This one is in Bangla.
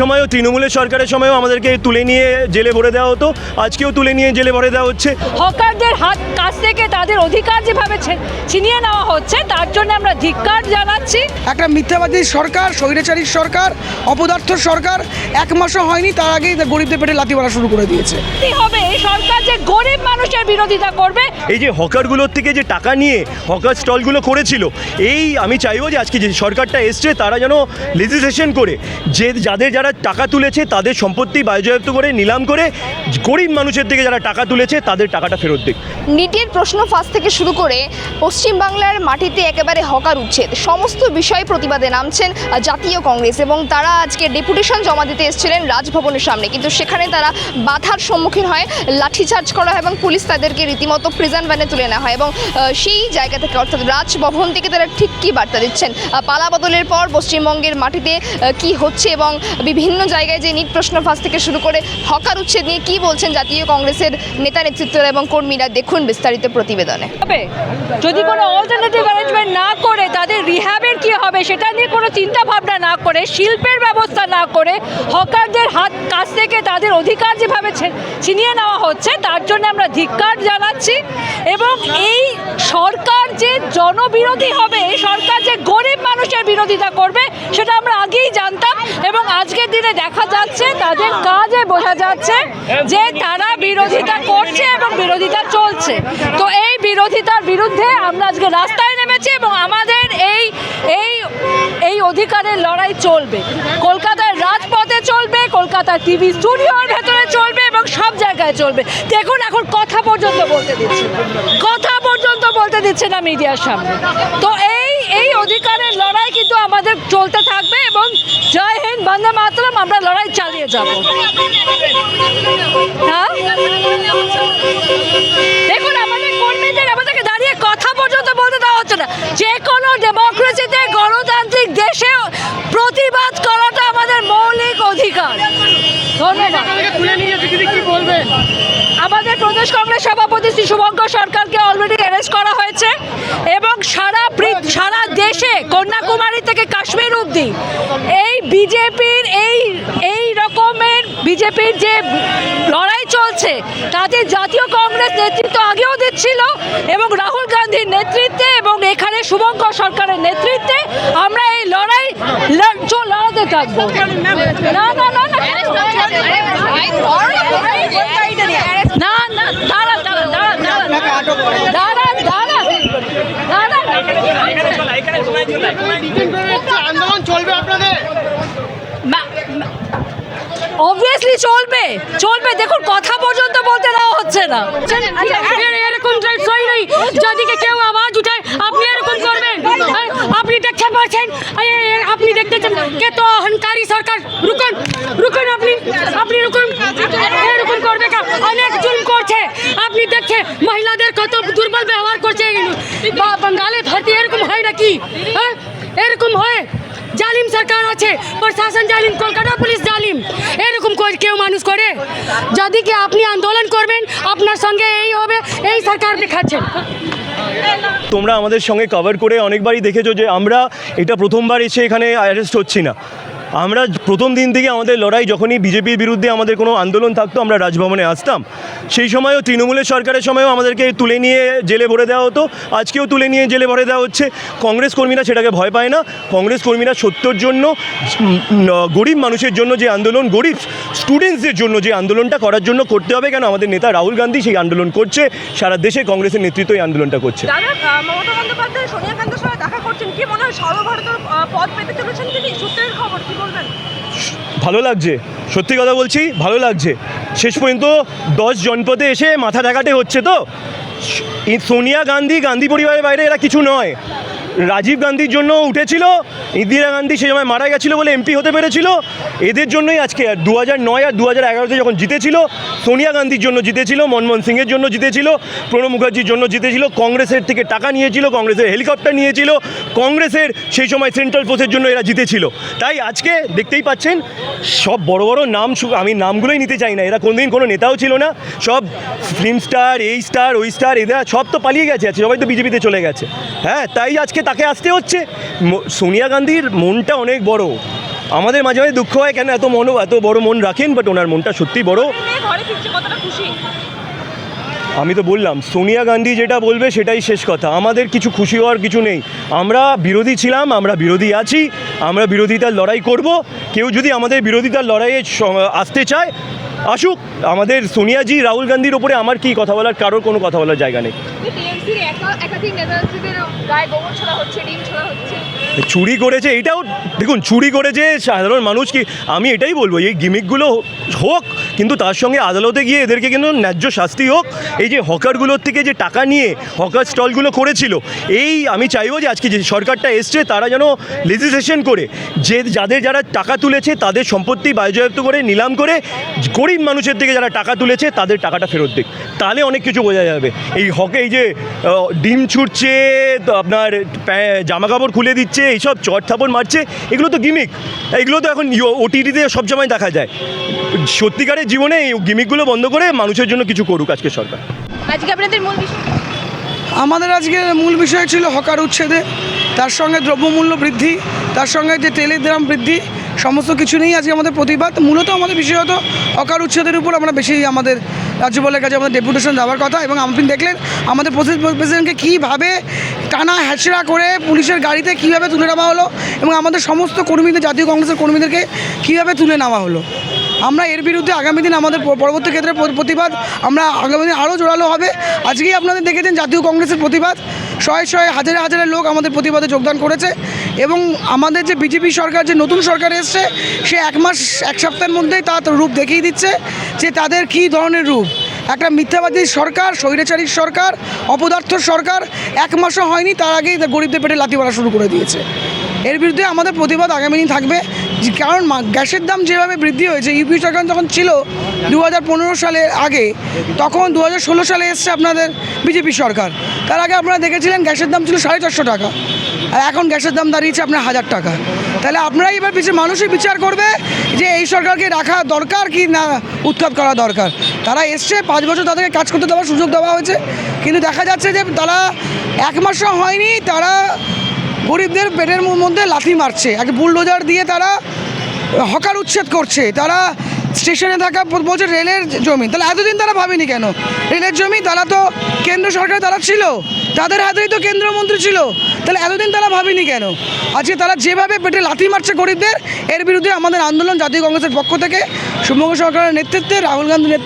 সময়ও তৃণমূলের সরকারের সময়ও আমাদেরকে তুলে নিয়ে জেলে ভরে দেওয়া হতো, আজকেও তুলে নিয়ে জেলে ভরে দেওয়া হচ্ছে। হকারদের কাছ থেকে তাদের অধিকার যেভাবে ছিনিয়ে নেওয়া হচ্ছে তার জন্য আমরা ধিক্কার জানাচ্ছি। একটা মিথ্যাবাদী সরকার, স্বৈরাচারী সরকার, অপদার্থ সরকার, এক মাসও হয়নি তার আগেই গরিবদের পেটে লাথি মারা শুরু করে দিয়েছে। কি হবে এই সরকার যে গরিব মানুষের বিরোধিতা করবে? এই যে হকারগুলোর থেকে যে টাকা নিয়ে হকার স্টলগুলো করেছিল, এই আমি চাইবো যে আজকে যে সরকারটা এসছে তারা যেন লেজিসলেশন করে যে যারা টাকা তুলেছে তাদের সম্পত্তি বাজেয়াপ্ত করে নিলাম করে গরিব মানুষের থেকে যারা টাকা তুলেছে তাদের টাকাটা ফেরত দিক। নিটের প্রশ্ন ফাঁস থেকে শুরু করে পশ্চিমবাংলার মাটিতে একেবারে হকার উচ্ছেদ সমস্ত বিষয়ে প্রতিবাদে নামছেন জাতীয় কংগ্রেস এবং তারা আজকে ডেপুটেশন জমা দিতে এসেছিলেন রাজভবনের সামনে, কিন্তু সেখানে তারা বাধার সম্মুখীন হয়, লাঠিচার্জ করা হয় এবং পুলিশ তাদেরকে রীতিমতো প্রিজন ভ্যানে তুলে নেওয়া হয় এবং সেই জায়গা থেকে অর্থাৎ রাজভবন থেকে তারা ঠিক কী বার্তা দিচ্ছেন, পালা বদলের পর পশ্চিমবঙ্গের মাটিতে কি হচ্ছে এবং বিভিন্ন জায়গায় যে নিট প্রশ্ন ফাঁস থেকে শুরু করে হকার উচ্ছেদ নিয়ে কী বলছেন জাতীয় কংগ্রেসের নেতা নেতৃত্বরা এবং কর্মীরা, দেখুন বিস্তারিত প্রতিবেদনে। যদি কোনো অল্টারনেটিভ অ্যারেঞ্জমেন্ট না করে তাদের রিহ্যাবের কি হবে সেটা নিয়ে কোনো চিন্তা ভাবনা না করে, শিল্পের ব্যবস্থা না করে হকারদের কাছ থেকে তাদের অধিকার যেভাবে ছিনিয়ে নেওয়া হচ্ছে তার জন্য আমরা ধিক্কার জানাচ্ছি। এবং এই সরকার যে জনবিরোধী হবে, এই সরকার যে গরিব মানুষের বিরোধিতা করবে সেটা আমরা আগেই জানতাম এবং আজকের দিনে দেখা যাচ্ছে তাদের কাজে বোঝা যাচ্ছে যে তারা বিরোধিতা করছে এবং বিরোধিতা চলছে। তো এই বিরোধিতার বিরুদ্ধে আমরা আজকে রাস্তায় নেমেছি এবং আমাদের এই অধিকারের লড়াই চলবে, কলকাতার রাজপথে চলবে, কলকাতার টিভি স্টুডিওর ভেতরে চলবে এবং সব জায়গায় চলবে। দেখুন এখন কথা পর্যন্ত বলতে দিচ্ছে না মিডিয়ার সামনে। তো এই অধিকারের লড়াই কিন্তু আমাদের চলতে থাকবে এবং জয় হিন্দ, বন্দে মাতরম, আমরা লড়াই চালিয়ে যাব। হ্যাঁ দেখুন আমাদের কর্মীদের আমাদেরকে দাঁড়িয়ে কথা পর্যন্ত বলতে দেওয়া হচ্ছে না। যে কোনো ডেমোক্রেসিতে গণতান্ত্রিক দেশে প্রতিবাদ করাটা আমাদের মৌলিক অধিকার। ধন্যবাদ। আমাদের প্রদেশ কংগ্রেস সভাপতি শ্রী শুভঙ্কর সরকারকে অলরেডি অ্যারেস্ট করা হয়েছে এবং সারা দেশে কন্যাকুমারী থেকে কাশ্মীর অবধি এই বিজেপির যে লড়াই চলছে তাতে জাতীয় কংগ্রেস নেতৃত্ব আগেও দিচ্ছিল এবং রাহুল গান্ধীর নেতৃত্বে এবং এখানে শুভঙ্কর সরকারের নেতৃত্বে আমরা এই লড়াই লড়াতে থাকবো। আন্দোলন চলবে আপনাদের? অবভিয়াসলি চলবে। দেখুন কথা পর্যন্ত বলতে দেওয়া হচ্ছে না। এরকম যদি কেউ আওয়াজ উঠায় আপনি এরকম করবেন? আপনি দেখতে পাচ্ছেন, আপনি দেখতেছেন কে তো অহংকারী সরকার। রুকুন আপনি রুকুন। এরকম করবে কা? অনেক জুলুম করছে। আপনি দেখছে মহিলাদের কত দুর্বল ব্যবহার করছে। বাঙালি ধরতে এরকম হয় নাকি? হ্যাঁ এরকম হয়? জালিম সরকার আছে, প্রশাসন জালিম, কলকাতা পুলিশ জালিম, এরকম কেউ মানুষ করে? যদি কি আপনি আন্দোলন করবেন আপনার সঙ্গে এই হবে, এই সরকার দেখাচ্ছেন। তোমরা আমাদের সঙ্গে কভার করে অনেকবারই দেখেছো যে আমরা এটা প্রথমবার এসে এখানে অ্যারেস্ট হচ্ছি না। আমরা প্রথম দিন থেকে আমাদের লড়াই, যখনই বিজেপির বিরুদ্ধে আমাদের কোনো আন্দোলন থাকতো আমরা রাজভবনে আসতাম। সেই সময়ও তৃণমূলের সরকারের সময়ও আমাদেরকে তুলে নিয়ে জেলে ভরে দেওয়া হতো, আজকেও তুলে নিয়ে জেলে ভরে দেওয়া হচ্ছে। কংগ্রেস কর্মীরা সেটাকে ভয় পায় না। কংগ্রেস কর্মীরা সত্যর জন্য, গরিব মানুষের জন্য যে আন্দোলন, গরিব স্টুডেন্টসদের জন্য যে আন্দোলনটা করার জন্য করতে হবে, কেন আমাদের নেতা রাহুল গান্ধী সেই আন্দোলন করছে, সারা দেশে কংগ্রেসের নেতৃত্ব এই আন্দোলনটা করছে। মমতা বন্দ্যোপাধ্যায় সোনিয়া গান্ধীর সঙ্গে দেখা করছেন, কি মনে হয় সর্বভারতীয় পদ পেতে চলেছেন তিনি? সূত্রের খবর, কি বলবেন? ভালো লাগছে, সত্যি কথা বলছি, ভালো লাগছে। শেষ পর্যন্ত 10 জনপদে এসে মাথা ঢাকাতে হচ্ছে। তো সোনিয়া গান্ধী পরিবারের বাইরে এরা কিছু নয়। রাজীব গান্ধীর জন্য উঠেছিল, ইন্দিরা গান্ধী সেই সময় মারা গেছিলো বলে এমপি হতে পেরেছিল। এদের জন্যই আজকে 2009 আর 2011-তে যখন জিতেছিল, সোনিয়া গান্ধীর জন্য জিতেছিল, মনমোহন সিংয়ের জন্য জিতেছিল, প্রণব মুখার্জির জন্য জিতেছিল, কংগ্রেসের থেকে টাকা নিয়েছিল, কংগ্রেসের হেলিকপ্টার নিয়েছিল, কংগ্রেসের সেই সময় সেন্ট্রাল ফোর্সের জন্য এরা জিতেছিল। তাই আজকে দেখতেই পাচ্ছেন সব বড় বড় নাম, আমি নামগুলোই নিতে চাই না, এরা কোনোদিন কোনো নেতাও ছিল না। সব ফিল্ম স্টার, এই স্টার, ওই স্টার, এরা সব তো পালিয়ে গেছে, সবাই তো বিজেপিতে চলে গেছে। হ্যাঁ, তাই আজকে তাকে আসতে হচ্ছে। সোনিয়া গান্ধীর মনটা অনেক বড়, আমাদের মাঝে মাঝে দুঃখ হয় কেন এত বড় মন রাখেন, বাট ওনার মনটা সত্যি বড়। আমি তো বললাম সোনিয়া গান্ধী যেটা বলবে সেটাই শেষ কথা, আমাদের কিছু খুশি হওয়ার কিছু নেই। আমরা বিরোধী ছিলাম, আমরা বিরোধী আছি, আমরা বিরোধিতার লড়াই করব। কেউ যদি আমাদের বিরোধিতার লড়াইয়ে আসতে চায় আসুক। আমাদের সোনিয়াজি রাহুল গান্ধীর ওপরে আমার কি কথা বলার, কারোর কোনো কথা বলার জায়গা নেই। চুরি করেছে এটাও দেখুন, চুরি করেছে সাধারণ মানুষ কি, আমি এটাই বলবো এই গিমিকগুলো হোক, কিন্তু তার সঙ্গে আদালতে গিয়ে এদেরকে কিন্তু ন্যায্য শাস্তি হোক। এই যে হকারগুলোর থেকে যে টাকা নিয়ে হকার স্টলগুলো করেছিল, এই আমি চাইবো যে আজকে যে সরকারটা এসছে তারা যেন লেজিসলেশন করে যারা টাকা তুলেছে তাদের সম্পত্তি বাজেয়াপ্ত করে নিলাম করে গরিব মানুষের থেকে যারা টাকা তুলেছে তাদের টাকাটা ফেরত দিক, তাহলে অনেক কিছু বোঝা যাবে। এই যে ডিম ছুটছে, আপনার জামা কাপড় খুলে দিচ্ছে, এইসব চট থাপড় মারছে, এগুলো তো গিমিক। এগুলো তো এখন ওটিটিতে সবসময় দেখা যায়। সত্যিকারের জীবনে এই গিমিকগুলো বন্ধ করে মানুষের জন্য কিছু করুক আজকে সরকার। আজকে আপনাদের মূল বিষয় আমাদের আজকে মূল বিষয় ছিল হকার উচ্ছেদে, তার সঙ্গে দ্রব্যমূল্য বৃদ্ধি, তার সঙ্গে যে তেলের দাম বৃদ্ধি, সমস্ত কিছু নিয়েই আজকে আমাদের প্রতিবাদ। মূলত আমাদের বিষয় হতো হকার উচ্ছেদের উপর আমরা বেশি আমাদের রাজ্যপালের কাছে আমাদের ডেপুটেশন দেওয়ার কথা। এবং আপনি দেখলেন আমাদের প্রেসিডেন্টকে কীভাবে টানা হ্যাচড়া করে পুলিশের গাড়িতে কীভাবে তুলে নেওয়া হলো, এবং আমাদের সমস্ত কর্মীদের, জাতীয় কংগ্রেসের কর্মীদেরকে কীভাবে তুলে নেওয়া হলো। আমরা এর বিরুদ্ধে আগামী দিন আমাদের পরবর্তী ক্ষেত্রে প্রতিবাদ আমরা আগামী দিন আরও জোরালো হবে। আজকেই আপনাদের দেখেছেন জাতীয় কংগ্রেসের প্রতিবাদ, শয়ে হাজারে হাজারে লোক আমাদের প্রতিবাদে যোগদান করেছে। এবং আমাদের যে বিজেপি সরকার, যে নতুন সরকার এসছে, সে এক সপ্তাহের মধ্যেই তার রূপ দেখিয়ে দিচ্ছে যে তাদের কী ধরনের রূপ। একটা মিথ্যাবাদী সরকার, স্বৈরাচারী সরকার, অপদার্থ সরকার, এক মাসও হয়নি তার আগেই গরিবদের পেটে লাথি মারা শুরু করে দিয়েছে। এর বিরুদ্ধে আমাদের প্রতিবাদ আগামী দিন থাকবে। কারণ গ্যাসের দাম যেভাবে বৃদ্ধি হয়েছে, ইউপি সরকার যখন ছিল 2015 সালের আগে, তখন 2016 সালে এসছে আপনাদের বিজেপি সরকার। তার আগে আপনারা দেখেছিলেন গ্যাসের দাম ছিল 450 টাকা, আর এখন গ্যাসের দাম দাঁড়িয়েছে আপনার 1000 টাকা। তাহলে আপনারাই এবার মানুষই বিচার করবে যে এই সরকারকে রাখা দরকার কি না উৎখাত করা দরকার। তারা এসছে, 5 বছর তাদেরকে কাজ করতে দেওয়ার সুযোগ দেওয়া হয়েছে, কিন্তু দেখা যাচ্ছে যে তারা এক মাসও হয়নি তারা গরিবদের পেটের মধ্যে লাথি মারছে, এক বুলডোজার দিয়ে তারা হকার উচ্ছেদ করছে। তারা স্টেশনে থাকা বলছে রেলের জমি, তাহলে এতদিন তারা ভাবেনি কেন? রেলের জমি তারা তো কেন্দ্র সরকার তারা ছিল, তাদের হাতেই তো কেন্দ্রমন্ত্রী ছিল, তাহলে এতদিন তারা ভাবেনি কেন? আজকে তারা যেভাবে পেটে লাথি মারছে গরিবদের, এর বিরুদ্ধে আমাদের আন্দোলন জাতীয় কংগ্রেসের পক্ষ থেকে শুভঙ্কর সরকারের নেতৃত্বে, রাহুল গান্ধীর নেতৃত্বে